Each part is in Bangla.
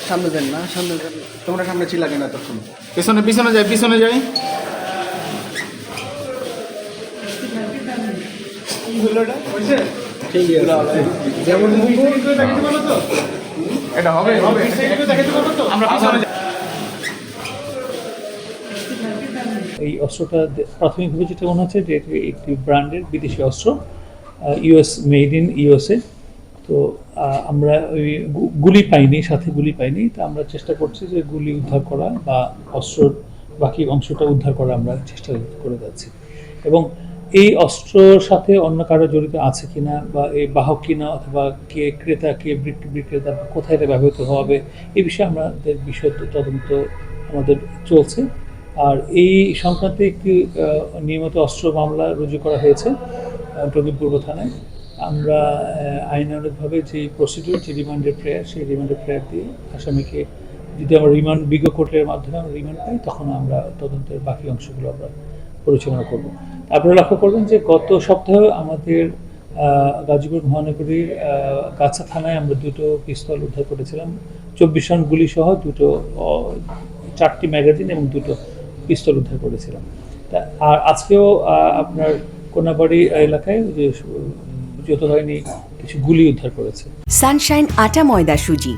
সামনে যান না, সামনে যান। তোমরা সামনে ছিল কেন এতক্ষণ? পিছনে পিছনে যাই, পিছনে যাই। কি হলো এটা? ঠিক আছে, যেমন এটা হবে হবে আমরা পিছনে যাই। এই অস্ত্রটা প্রাথমিকভাবে যেটা মনে হচ্ছে যে এটি একটি ব্র্যান্ডের বিদেশি অস্ত্র, ইউএস মেড ইন ইউএসএ। তো আমরা ওই গুলি পাইনি, সাথে গুলি পাইনি। তো আমরা চেষ্টা করছি যে গুলি উদ্ধার করা বা অস্ত্রর বাকি অংশটা উদ্ধার করা আমরা চেষ্টা করে যাচ্ছি। এবং এই অস্ত্রর সাথে অন্য কারো জড়িত আছে কিনা বা এই বাহক কিনা অথবা কে ক্রেতা কে বিক্রেতা কোথায় এটা ব্যবহৃত হবে এই বিষয়ে আমাদের বিষয় তদন্ত আমাদের চলছে। আর এই সংক্রান্তে একটি নিয়মিত অস্ত্র মামলা রুজু করা হয়েছে টঙ্গী পূর্ব থানায়। আমরা আইনানুগভাবে যে প্রসিডিউর, যে রিমান্ডের প্রেয়ার, সেই রিমান্ডের প্রেয়ার দিয়ে আসামিকে যদি আমরা রিমান্ড বিজ্ঞ কোর্টের মাধ্যমে আমরা রিমান্ড পাই তখন আমরা তদন্তের বাকি অংশগুলো আমরা পরিচালনা করব। আপনারা লক্ষ্য করবেন যে গত সপ্তাহে আমাদের গাজীপুর মহানগরীর গাছা থানায় আমরা দুটো পিস্তল উদ্ধার করেছিলাম, 24 রাউন্ড গুলি সহ দুটো 4টি ম্যাগাজিন এবং দুটো পিস্তল উদ্ধার করেছিলাম। তা আর আজকেও আপনার কোনাবাড়ি এলাকায় যে যৌথ বাহিনী কিছু গুলি উদ্ধার করেছে। সানশাইন আটা ময়দা সুজি,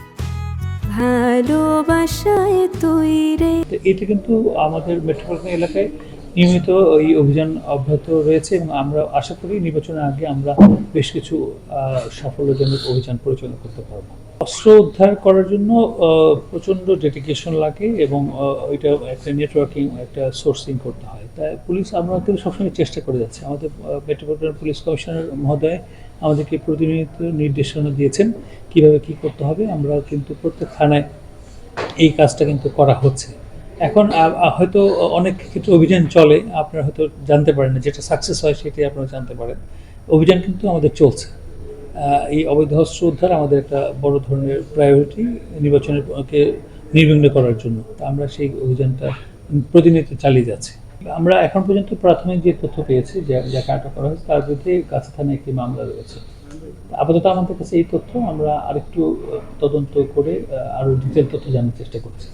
ভালোবাসায় তৈরি। এটা কিন্তু আমাদের মেট্রোপলিটন এলাকায় নিয়মিত এই অভিযান অব্যাহত রয়েছে এবং আমরা আশা করি নির্বাচনের আগে আমরা বেশ কিছু সাফল্যজনক অভিযান পরিচালনা করতে পারবো। অস্ত্র উদ্ধার করার জন্য প্রচণ্ড ডেডিকেশন লাগে এবং ওইটা একটা নেটওয়ার্কিং, একটা সোর্সিং করতে হয়। তাই পুলিশ আমরা কিন্তু সবসময় চেষ্টা করে যাচ্ছি। আমাদের মেট্রোপলিটন পুলিশ কমিশনার মহোদয় আমাদেরকে প্রতিনিয়ত নির্দেশনা দিয়েছেন কিভাবে কি করতে হবে। আমরা কিন্তু প্রত্যেক থানায় এই কাজটা কিন্তু করা হচ্ছে। এখন হয়তো অনেক ক্ষেত্রে অভিযান চলে, আপনারা হয়তো জানতে পারেন না, যেটা সাকসেস হয় সেটাই আপনারা জানতে পারেন। অভিযান কিন্তু আমাদের চলছে। এই অবৈধ অস্ত্র উদ্ধার আমাদের একটা বড় ধরনের প্রায়োরিটি নির্বাচনকে নির্বিঘ্ন করার জন্য। আমরা সেই অভিযানটা প্রতিনিয়ত চালিয়ে যাচ্ছি। আমরা এখন পর্যন্ত প্রাথমিক যে তথ্য পেয়েছি যাকে আটক করা হয়েছে তার বিরুদ্ধে গাছা থানায় একটি মামলা রয়েছে। আপাতত আমাদের কাছে এই তথ্য, আমরা আরেকটু তদন্ত করে আরও ডিটেল তথ্য জানার চেষ্টা করছি।